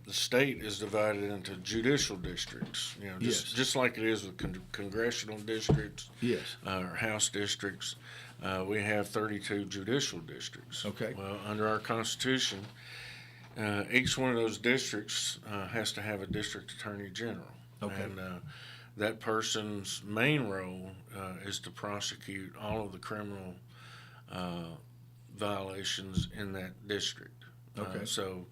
the state is divided into judicial districts. You know, Yes. just like it is with congressional districts Yes. or House districts. We have 32 judicial districts. Okay. Well, under our Constitution, each one of those districts has to have a district attorney general. Okay. And that person's main role is to prosecute all of the criminal violations in that district. Okay. So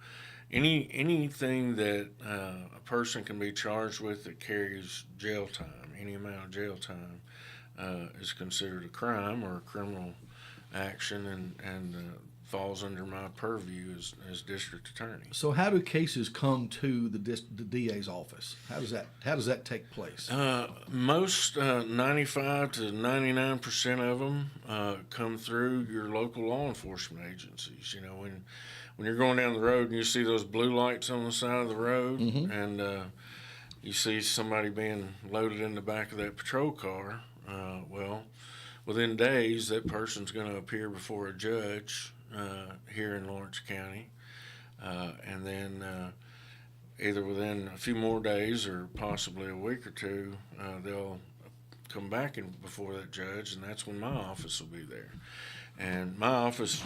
anything that a person can be charged with that carries jail time, any amount of jail time, is considered a crime or a criminal action, and falls under my purview as district attorney. So how do cases come to the DA's office? How does that take place? Most 95 to 99% of them come through your local law enforcement agencies. You know, when you're going down the road and you see those blue lights on the side of the road, and you see somebody being loaded in the back of that patrol car, well, within days that person's going to appear before a judge here in Lawrence County, and then either within a few more days or possibly a week or two, they'll come back before that judge, and that's when my office will be there. And my office,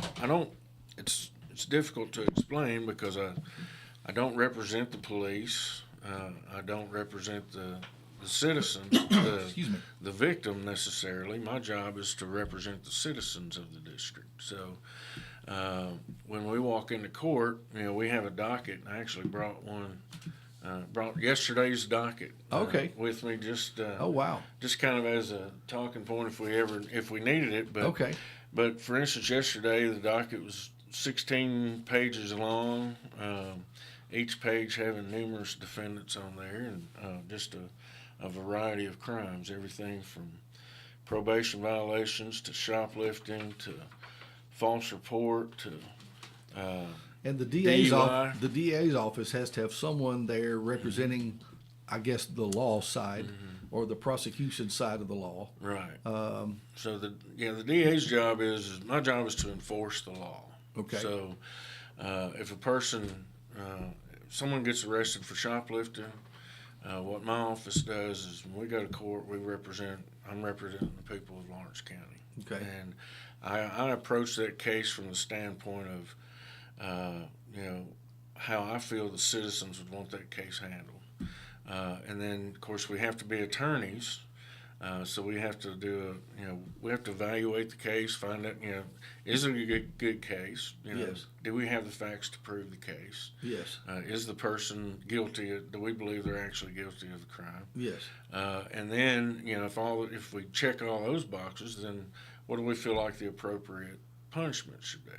it's difficult to explain because I don't represent the police. I don't represent the citizens, Excuse me. the victim necessarily. My job is to represent the citizens of the district. So when we walk into court, you know, we have a docket. I actually brought yesterday's docket Okay. with me, just Oh, wow. just kind of as a talking point if we needed it. But Okay. but for instance, yesterday the docket was 16 pages long. Each page having numerous defendants on there, and just a variety of crimes, everything from probation violations to shoplifting to false report to And the DUI. the DA's office has to have someone there representing, I guess, the law side or the prosecution side of the law. right. So the DA's job my job is to enforce the law. Okay. So if a person, someone gets arrested for shoplifting, what my office does is when we go to court, I'm representing the people of Lawrence County. Okay. And I approach that case from the standpoint of, how I feel the citizens would want that case handled. And then, of course, we have to be attorneys. So we have to we have to evaluate the case, find out, is it a good case? Yes. Do we have the facts to prove the case? Yes. Is the person guilty? Do we believe they're actually guilty of the crime? Yes. And then, if we check all those boxes, then what do we feel like the appropriate punishment should be?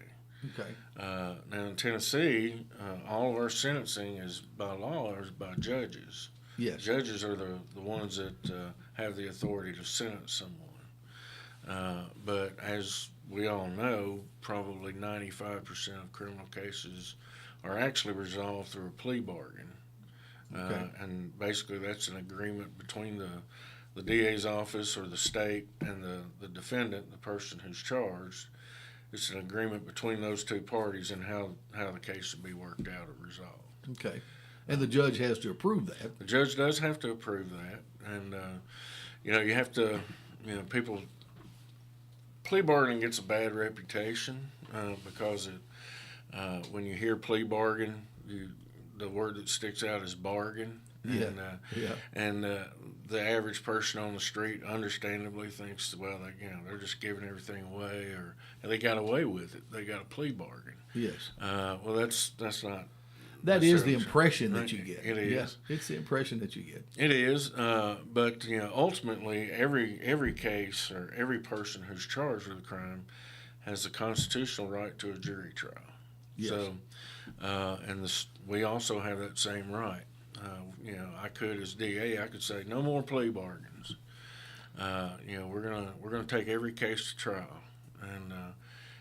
Okay. Now in Tennessee, all of our sentencing is by law or is by judges. Yes. Judges are the ones that have the authority to sentence someone. But as we all know, probably 95% of criminal cases are actually resolved through a plea bargain. Okay. And basically that's an agreement between the DA's office or the state and the defendant, the person who's charged. It's an agreement between those two parties and how the case should be worked out or resolved. Okay. And the judge has to approve that. The judge does have to approve that, and you have to, people. Plea bargaining gets a bad reputation because when you hear plea bargain, the word that sticks out is bargain. Yeah. And the average person on the street, understandably, thinks, well, they're just giving everything away, or they got away with it. They got a plea bargain. Yes. Well, that's not. That is the impression that you get. It is. Yes, it's the impression that you get. It is, but ultimately, every case or every person who's charged with a crime has the constitutional right to a jury trial. Yes. So, we also have that same right. I could, as DA, I could say no more plea bargains. We're gonna take every case to trial, and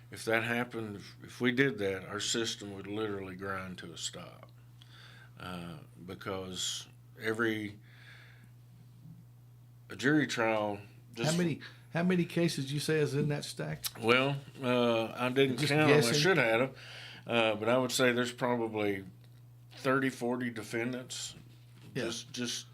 if that happened, if we did that, our system would literally grind to a stop, because a jury trial. How many cases you say is in that stack? Well, I didn't Just count them. I guessing? should have, but I would say there's probably 30, 40 defendants. Yeah. Just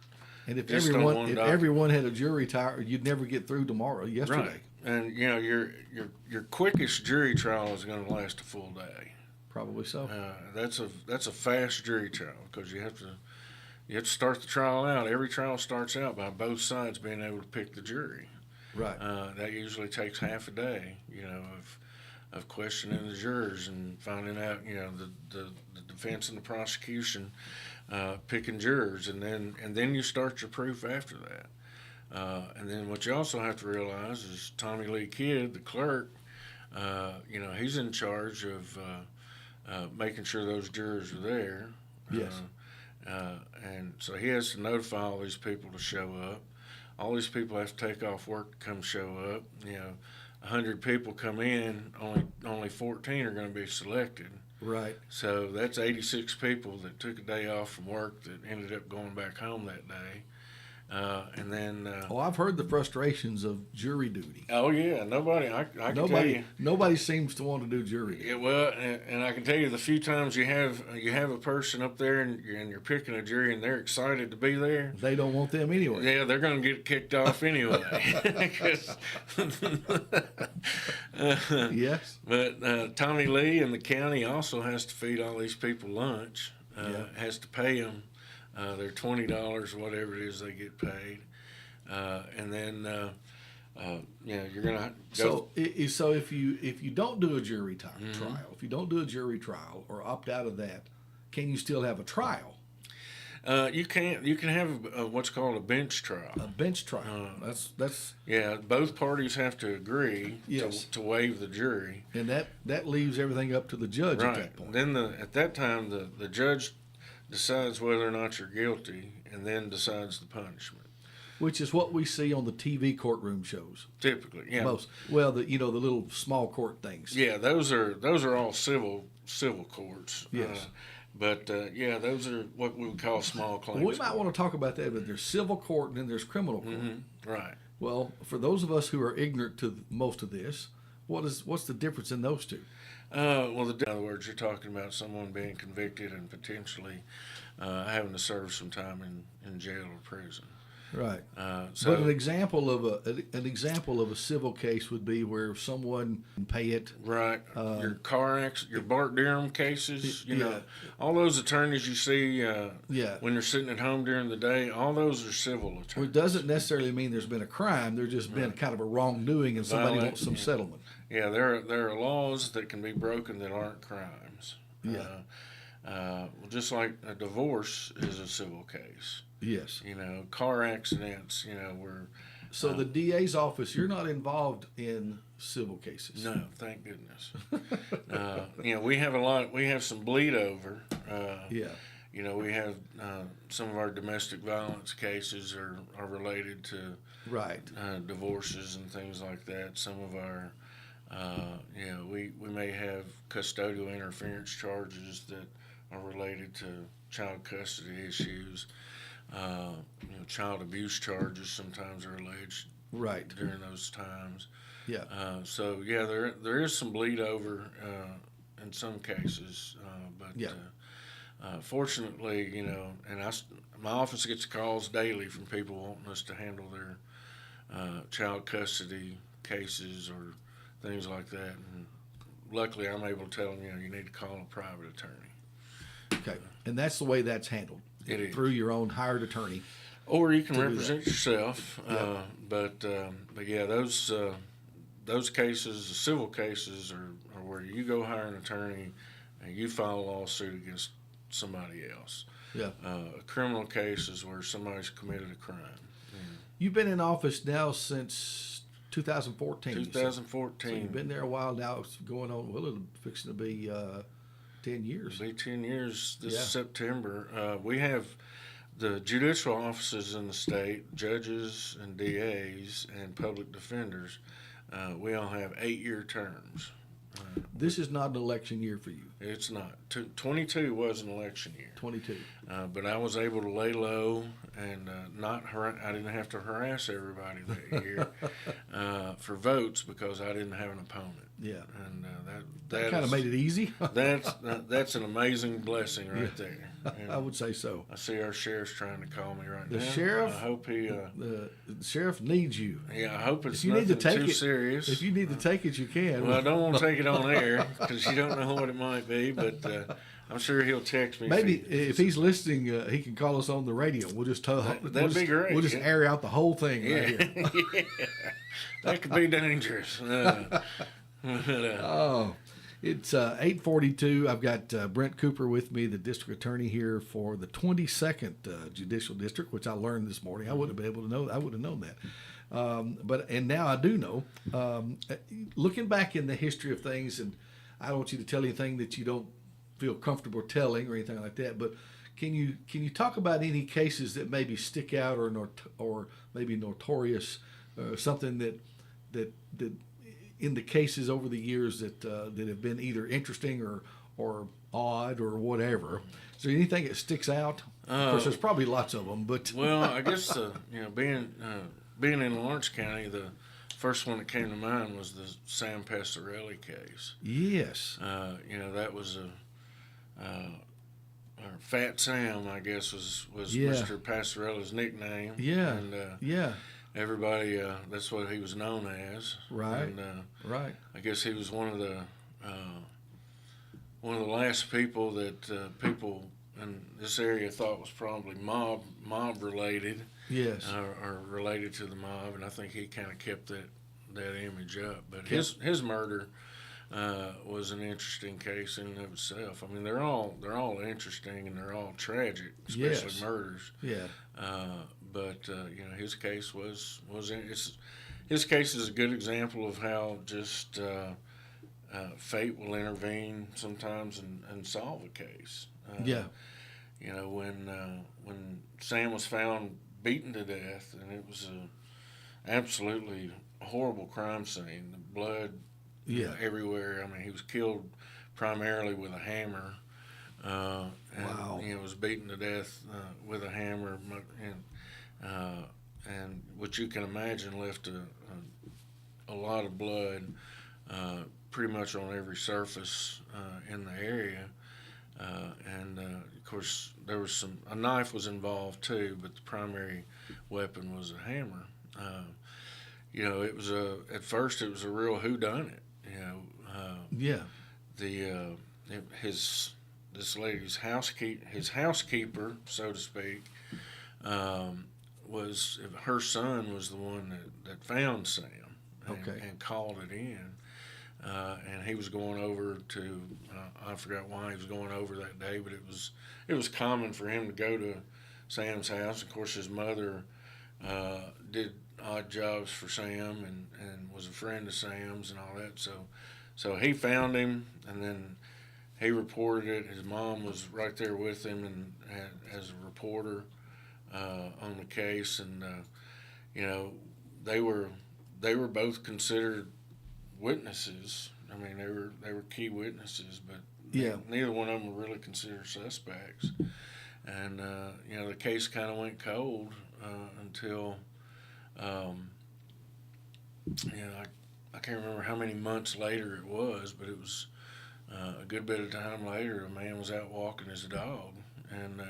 And if just on everyone one if docket. everyone had a jury trial, you'd never get through tomorrow. Yesterday. Right. And you know your quickest jury trial is going to last a full day. Probably so. That's a fast jury trial because you have to start the trial out. Every trial starts out by both sides being able to pick the jury. Right. That usually takes half a day, of questioning the jurors and finding out, the defense and the prosecution picking jurors, and then you start your proof after that. And then what you also have to realize is Tommy Lee Kidd, the clerk, he's in charge of making sure those jurors are there. Yes. And so he has to notify all these people to show up. All these people have to take off work to come show up. 100 people come in, only 14 are going to be selected. Right. So that's 86 people that took a day off from work that ended up going back home that day. And then I've heard the frustrations of jury duty. oh yeah, nobody I can tell you. Nobody seems to want to do jury duty. Yeah, well, and I can tell you the few times you have a person up there and you're picking a jury and they're excited to be there. They don't want them anyway. Yeah, they're going to get kicked off anyway. 'Cause, Yes. but Tommy Lee and the county also has to feed all these people lunch. Has to pay them their $20, whatever it is they get paid, and then you're gonna go. So if you don't do a jury trial, if you don't do a jury trial or opt out of that, can you still have a trial? You can have what's called a bench trial. A bench trial. That's Yeah, both parties have to agree Yes. to waive the jury. and that leaves everything up to the judge at Right. that point. Then at that time the judge decides whether or not you're guilty, and then decides the punishment. Which is what we see on the TV courtroom shows. Typically, yeah. The little small court things. Yeah, those are all civil courts. Yes. Those are what we would call small claims. We might want to talk about that, but there's civil court and then there's criminal court. Right. Well, for those of us who are ignorant to most of this, what's the difference in those two? In other words, you're talking about someone being convicted and potentially having to serve some time in jail or prison. Right. So But an example of a civil case would be where someone can pay it. right, your car accident, your Bart Durham cases, Yeah. all those attorneys you see Yeah. when you're sitting at home during the day, all those are civil Well, attorneys. it doesn't necessarily mean there's been a crime. There's just been kind of a wrongdoing and somebody wants some settlement. Yeah, there are laws that can be broken that aren't crimes. Yeah. Just like a divorce is a civil case. Yes. Car accidents, were. So the DA's office, you're not involved in civil cases. No, thank goodness. We have some bleed over. Yeah. We have some of our domestic violence cases are related to Right. divorces and things like that. Some of our, we may have custodial interference charges that are related to child custody issues. Child abuse charges sometimes are alleged Right. during those times. Yeah. There is some bleed over in some cases, but Yeah. fortunately, my office gets calls daily from people wanting us to handle their child custody cases or things like that, and luckily I'm able to tell them, you need to call a private attorney. Okay. And that's the way that's handled. It is. Through your own hired attorney. Or you can to do represent yourself, Yeah. but yeah, those cases, the civil cases, are where you go hire an attorney and you file a lawsuit against somebody else. Yeah. A criminal case is where somebody's committed a crime. You've been in office now since 2014. you said. 2014. So you've been there a while now. It's going on. Well, it'll fixing to be 10 years. It'll be 10 years this Yeah. September. We have the judicial offices in the state, judges and DAs and public defenders. We all have 8-year terms. This is not an election year for you. It's not. 22 was an election year. 22. But I was able to lay low and I didn't have to harass everybody that year for votes because I didn't have an opponent. Yeah. And That kind of made it easy. that's an amazing blessing right there. And I would say so. I see our sheriff's trying to call me right The now. sheriff, I hope he. The sheriff needs you. Yeah, I hope it's If you need to nothing take too it, serious. if you need to take it, you can. Well, I don't want to take it on air because you don't know what it might be, but I'm sure he'll text me. Maybe if he's listening, he can call us on the radio. We'll just tell. That'd be great. We'll just air out the whole thing right here. Yeah. That could be dangerous. Oh, it's 8:42. I've got Brent Cooper with me, the district attorney here for the 22nd Judicial District, which I learned this morning. I wouldn't have been able to know. I would have known that. But now I do know. Looking back in the history of things, and I don't want you to tell anything that you don't feel comfortable telling or anything like that. But can you talk about any cases that maybe stick out or maybe notorious, something that in the cases over the years that have been either interesting or odd or whatever? Is there anything that sticks out? Of course, there's probably lots of them, but well, I guess being in Lawrence County, the first one that came to mind was the Sam Passarelli case. yes, That was Fat Sam, I guess, was Yeah. Mr. Passarelli's nickname. yeah, And yeah, everybody, that's what he was known as. Right. And right, I guess he was one of the last people that people in this area thought was probably mob related, yes, or related to the mob, and I think he kind of kept that image up. But his murder was an interesting case in and of itself. I mean, they're all interesting and they're all tragic, especially Yes. murders. yeah, But his case his case is a good example of how just fate will intervene sometimes and solve a case. yeah, When Sam was found beaten to death, and it was a absolutely horrible crime scene. The blood yeah. everywhere. I mean, he was killed primarily with a hammer. And, Wow. Was beaten to death with a hammer, and what you can imagine left a lot of blood, pretty much on every surface in the area. And of course, there was a knife was involved too, but the primary weapon was a hammer. It was at first it was a real whodunit. Yeah. This lady's housekeeper, so to speak, was her son was the one that found Sam and called it in. And he was going over to I forgot why he was going over that day, but it was common for him to go to Sam's house. Of course, his mother did odd jobs for Sam and was a friend of Sam's and all that. So he found him, and then he reported it. His mom was right there with him and as a reporter on the case, and they were both considered witnesses. I mean, they were key witnesses, but neither one of them were really considered suspects. And the case kind of went cold until I can't remember how many months later it was, but it was a good bit of time later. A man was out walking his dog, and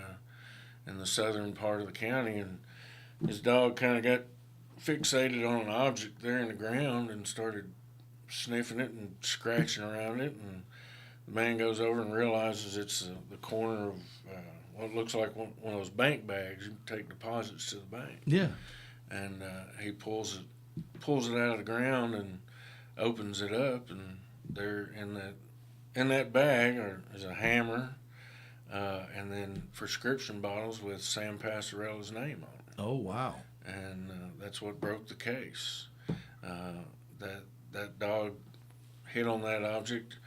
in the southern part of the county, and his dog kind of got fixated on an object there in the ground and started sniffing it and scratching around it, and the man goes over and realizes it's the corner of what looks like one of those bank bags. You take deposits to the bank. Yeah. And he pulls it out of the ground and opens it up, and there in that bag is a hammer, and then prescription bottles with Sam Passarella's name on it. Oh, wow. And that's what broke the case. That dog hit on that object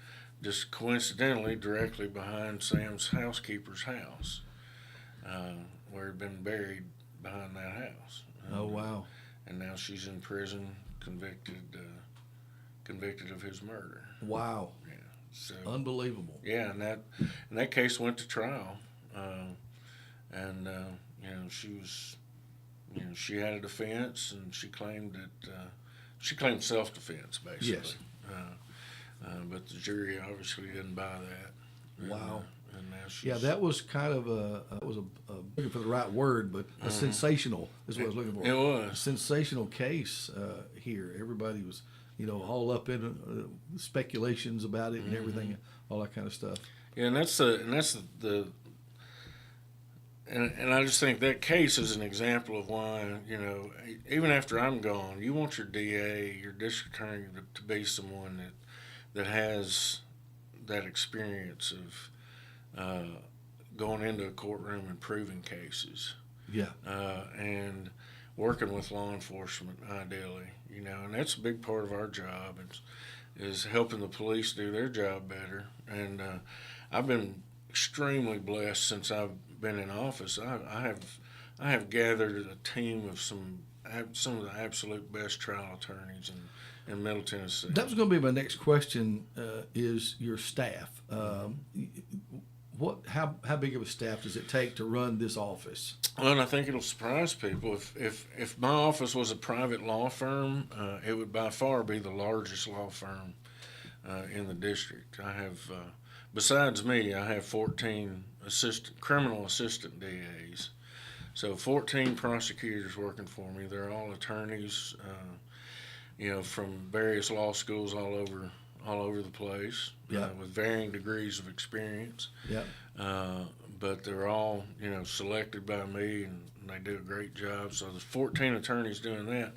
just coincidentally directly behind Sam's housekeeper's house, where he'd been buried behind that house. Oh, wow. And now she's in prison, convicted of his murder. Wow. Yeah. So Unbelievable. yeah, and that case went to trial, and she had a defense, and she claimed self-defense basically. Yes. But the jury obviously didn't buy that. Wow. And now she's, Yeah, that was kind of looking for the right word, but a sensational is what I was looking for. It A was. sensational case here. Everybody was, all up in speculations about it and everything, all that kind of stuff. Yeah, and that's the and I just think that case is an example of why, even after I'm gone, you want your DA, your district attorney to be someone that has that experience of going into a courtroom and proving cases. Yeah. And working with law enforcement, ideally, and that's a big part of our job is helping the police do their job better. And I've been extremely blessed since I've been in office. I have gathered a team of some of the absolute best trial attorneys in Middle Tennessee. That was going to be my next question. Is your staff? How big of a staff does it take to run this office? Well, and I think it'll surprise people. If my office was a private law firm, it would by far be the largest law firm in the district. I have, besides me, I have 14 criminal assistant DAs. So 14 prosecutors working for me. They're all attorneys, from various law schools all over the place, with varying degrees of experience. Yeah. But they're all, selected by me, and they do a great job. So there's 14 attorneys doing that.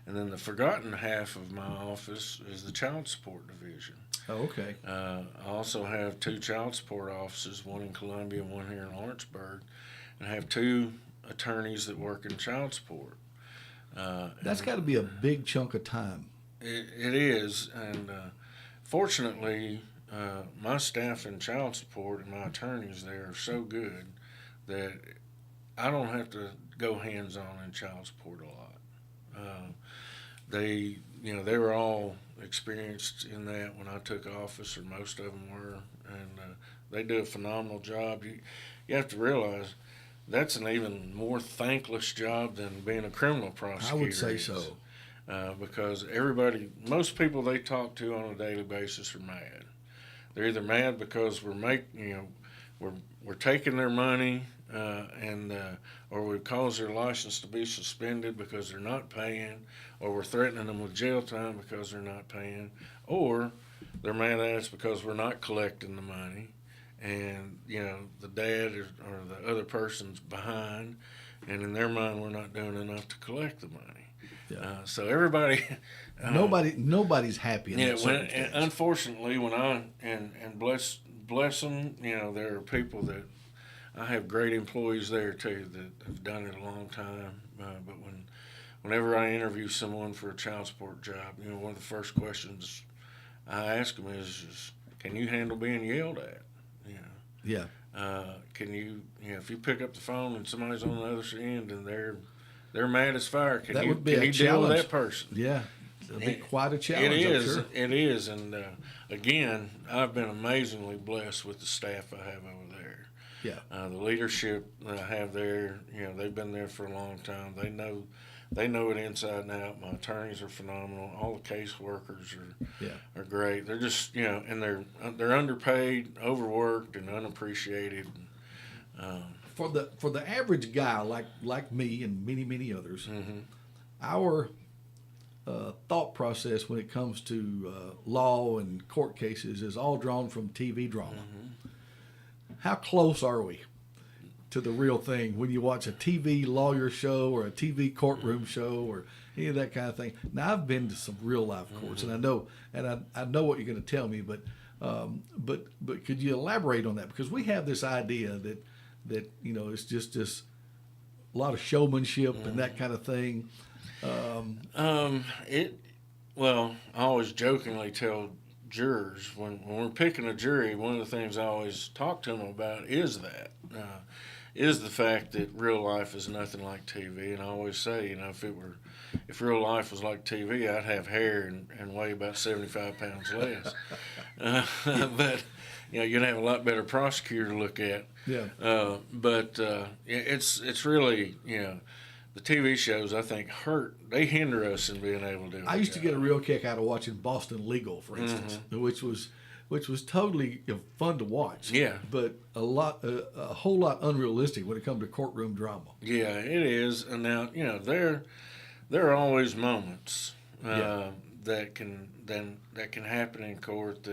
And then the forgotten half of my office is the child support division. Oh, okay. I also have 2 child support offices, one in Columbia and one here in Lawrenceburg, and I have 2 attorneys that work in child support. That's got to be a big chunk of time. It is, and fortunately, my staff in child support and my attorneys there are so good that I don't have to go hands-on in child support a lot. They were all experienced in that when I took office, or most of them were, and they do a phenomenal job. You have to realize that's an even more thankless job than being a criminal prosecutor. I would say is. so. Because most people they talk to on a daily basis are mad. They're either mad because we're taking their money, or we cause their license to be suspended because they're not paying, or we're threatening them with jail time because they're not paying, or they're mad at us because we're not collecting the money, and the dad or the other person's behind, and in their mind we're not doing enough to collect the money. Yeah. So everybody, nobody's happy. In that and unfortunately, when and bless them, there are people that I have great employees there too that have done it a long time. But whenever I interview someone for a child support job, one of the first questions I ask them is can you handle being yelled at? Yeah. Can you, if you pick up the phone and somebody's on the other end and they're mad as fire, can you deal with that person? Yeah. It'll be quite a challenge. It is. I'm sure. It is. And again, I've been amazingly blessed with the staff I have over there. Yeah. The leadership that I have there, they've been there for a long time. They know it inside and out. My attorneys are phenomenal. All the case workers are great. They're just and they're underpaid, overworked, and unappreciated. For the average guy like me and many others, our thought process when it comes to law and court cases is all drawn from TV drama. How close are we to the real thing when you watch a TV lawyer show or a TV courtroom show or any of that kind of thing? Now I've been to some real life courts, and I know what you're going to tell me, but could you elaborate on that? Because we have this idea that it's just this a lot of showmanship and that kind of thing. Well, I always jokingly tell jurors when we're picking a jury, one of the things I always talk to them about is the fact that real life is nothing like TV. And I always say, if real life was like TV, I'd have hair and weigh about 75 pounds less. But you'd have a lot better prosecutor to look at. Yeah. But it's really the TV shows, I think, they hinder us in being able to do it. I used to get a real kick out of watching Boston Legal, for instance, which was totally fun to watch. Yeah. But a whole lot unrealistic when it comes to courtroom drama. Yeah, it is. And now, there are always moments that can happen in court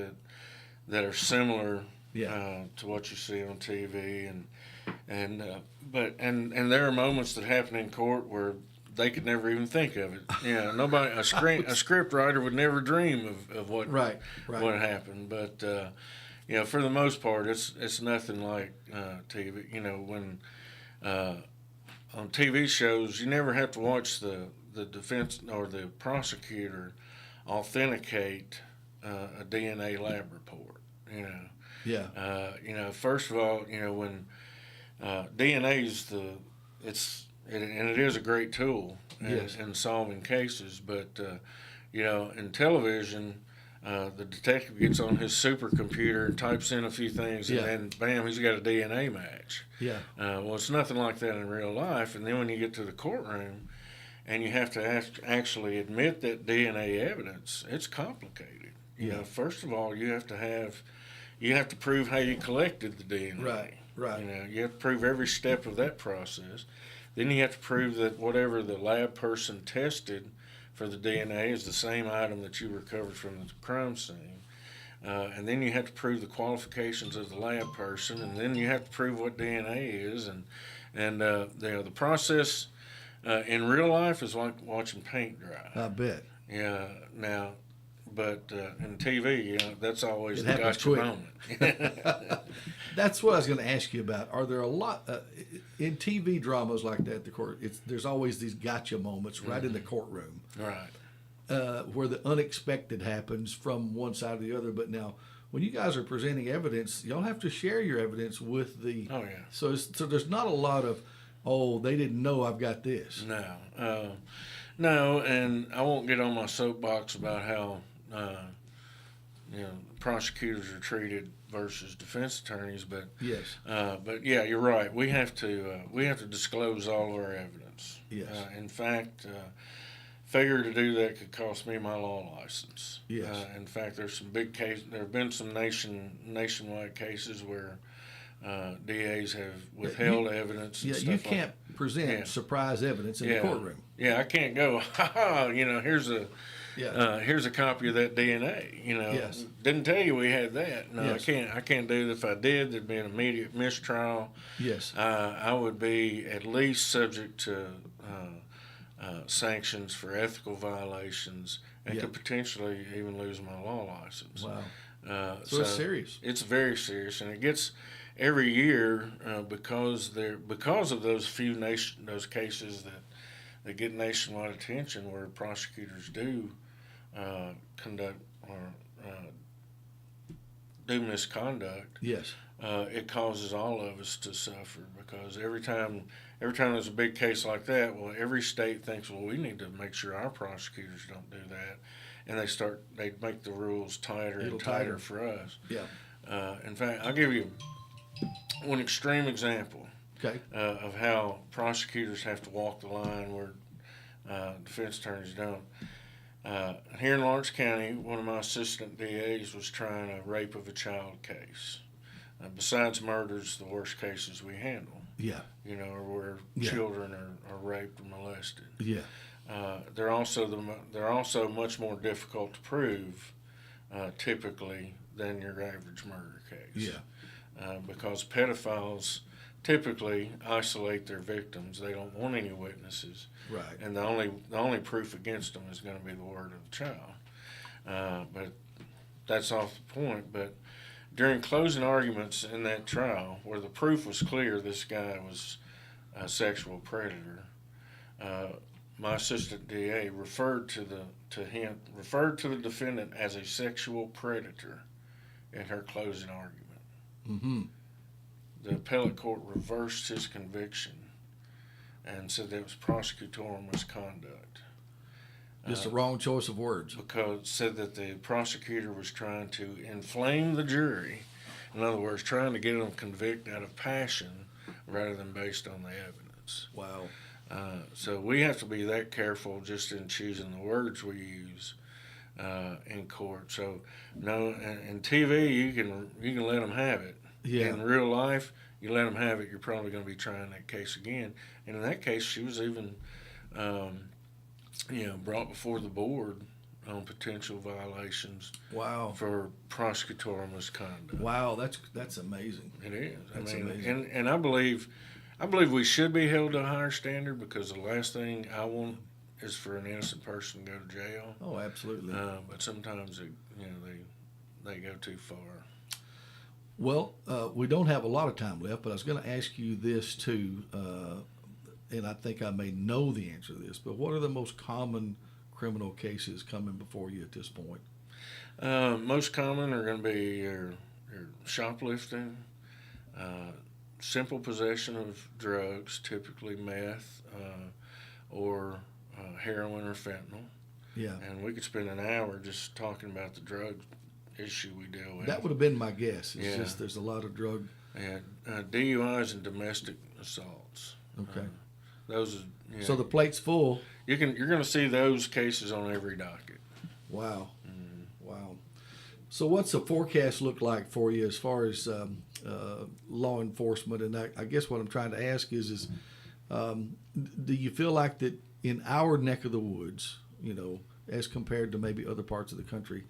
that are similar to what you see on TV, and there are moments that happen in court where they could never even think of it. A script writer would never dream of what what happened. But for the most part, it's nothing like TV. When on TV shows, you never have to watch the defense or the prosecutor authenticate a DNA lab report. First of all, when DNA is it is a great tool in solving cases, but in television, the detective gets on his supercomputer and types in a few things, and then bam, he's got a DNA match. Well, it's nothing like that in real life. And then when you get to the courtroom, and you have to actually admit that DNA evidence, it's complicated. First of all, you have to prove how you collected the DNA. Right. You have to prove every step of that process. Then you have to prove that whatever the lab person tested for the DNA is the same item that you recovered from the crime scene. And then you have to prove the qualifications of the lab person, and then you have to prove what DNA is, and the process in real life is like watching paint dry. I bet. Yeah. Now, but in TV, that's always It the happens gotcha quick. moment. That's what I was going to ask you about. Are there a lot in TV dramas like that? There's always these gotcha moments right in the courtroom, Right. where the unexpected happens from one side or the other. But now, when you guys are presenting evidence, y'all have to share your evidence with the. Oh yeah. So there's not a lot of, they didn't know I've got this. No, and I won't get on my soapbox about how prosecutors are treated versus defense attorneys, but yeah, you're right. We have to disclose all of our evidence. Yes. In fact, failure to do that could cost me my law license. Yes. In fact, there's some big cases. There have been some nationwide cases where DAs have withheld evidence. And stuff you can't present surprise evidence in the courtroom. Yeah, I can't go. Here's a copy of that DNA. Didn't tell you we had that. No, Yes. I can't do that. If I did, there'd be an immediate mistrial. Yes. I would be at least subject to sanctions for ethical violations, and could potentially even lose my law license. Wow. So it's serious. It's very serious, and it gets every year because of those those cases that get nationwide attention, where prosecutors do conduct or do misconduct. Yes. It causes all of us to suffer, because every time there's a big case like that, well, every state thinks, well, we need to make sure our prosecutors don't do that, and they make the rules tighter and tighter for us. Yeah. In fact, I'll give you one extreme example of how prosecutors have to walk the line where defense attorneys don't. Here in Lawrence County, one of my assistant DAs was trying a rape of a child case. Besides murders, the worst cases we handle. Yeah. Or where children are raped or molested. Yeah. They're also much more difficult to prove, typically, than your average murder case. Yeah. Because pedophiles typically isolate their victims. They don't want any witnesses. Right. And the only proof against them is going to be the word of the child. But that's off the point. But during closing arguments in that trial, where the proof was clear this guy was a sexual predator, my assistant DA referred to the defendant as a sexual predator in her closing argument. Mm-hmm. The appellate court reversed his conviction and said that it was prosecutorial misconduct. Just a wrong choice of words. Because said that the prosecutor was trying to inflame the jury. In other words, trying to get them convicted out of passion rather than based on the evidence. Wow. So we have to be that careful just in choosing the words we use in court. So no, and TV you can let them have it. Yeah. In real life, you let them have it, you're probably going to be trying that case again. And in that case, she was even, brought before the board on potential violations. Wow. For prosecutorial misconduct. Wow, that's amazing. It is. That's I mean, amazing. and I believe we should be held to a higher standard, because the last thing I want is for an innocent person to go to jail. Oh, absolutely. But sometimes they go too far. Well, we don't have a lot of time left, but I was going to ask you this too, and I think I may know the answer to this, but what are the most common criminal cases coming before you at this point? Most common are going to be your shoplifting, simple possession of drugs, typically meth or heroin or fentanyl. Yeah. And we could spend an hour just talking about the drug issue we deal with. That would have been my guess. It's Yeah. just there's a lot of drug. And DUIs and domestic assaults. Okay. Those are, So the plate's full. you're going to see those cases on every docket. Wow. Wow. So what's the forecast look like for you as far as law enforcement? And I guess what I'm trying to ask is do you feel like that in our neck of the woods, as compared to maybe other parts of the country,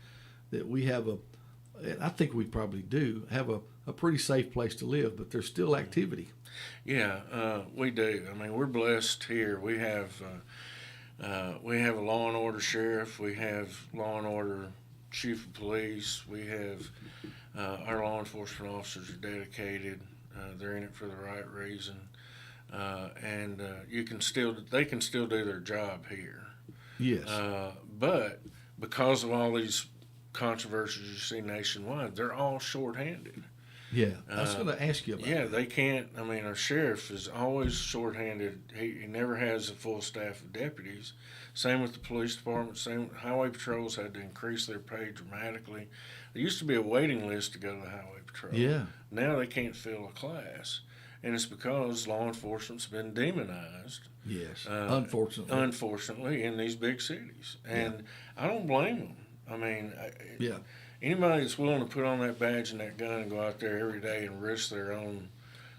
that we have and I think we probably do, have a pretty safe place to live, but there's still activity? Yeah, we do. I mean, we're blessed here. We have a law and order sheriff. We have law and order chief of police. We have our law enforcement officers are dedicated. They're in it for the right reason, and they can still do their job here. Yes. But because of all these controversies you see nationwide, they're all shorthanded. Yeah, I was going to ask you about that. They can't. I mean, our sheriff is always shorthanded. He never has a full staff of deputies. Same with the police department. Same highway patrols had to increase their pay dramatically. There used to be a waiting list to go to the highway patrol. Yeah. Now they can't fill a class, and it's because law enforcement's been demonized. Yes. Unfortunately, in these big cities, and I don't blame them. I mean, yeah. Anybody that's willing to put on that badge and that gun and go out there every day and risk their own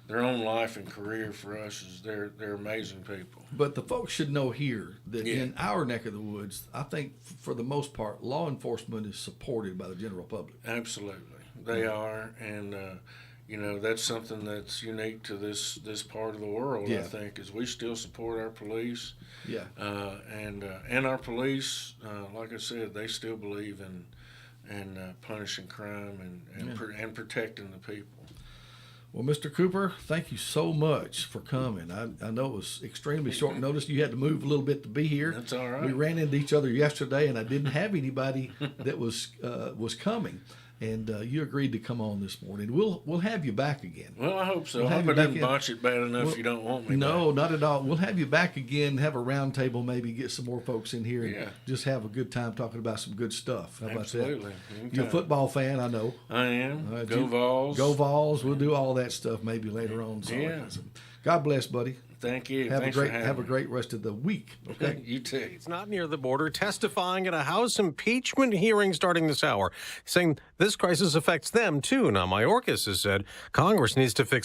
life and career for us they're amazing people. But the folks should know here that in our neck of the woods, I think for the most part, law enforcement is supported by the general public. Absolutely, they are, and that's something that's unique to this part of the world. I think is we still support our police. Yeah. And our police, like I said, they still believe in punishing crime and protecting the people. Well, Mr. Cooper, thank you so much for coming. I know it was extremely short notice. You had to move a little bit to be here. That's all right. We ran into each other yesterday, and I didn't have anybody that was coming. And you agreed to come on this morning. We'll have you back again. Well, I hope so. I hope I didn't botch it bad enough you don't want me No, back. not at all. We'll have you back again, have a round table, maybe get some more folks in here and just have a good time talking about some good stuff. How about that? Absolutely. You're a football fan, I know. I am. Go Vols. Go Vols. We'll do all that stuff maybe later on. So God bless, buddy. Thank you. Have a great rest of the week. Okay. You too. It's not near the border, testifying at a House impeachment hearing starting this hour, saying this crisis affects them too. Now, Mayorkas has said Congress needs to fix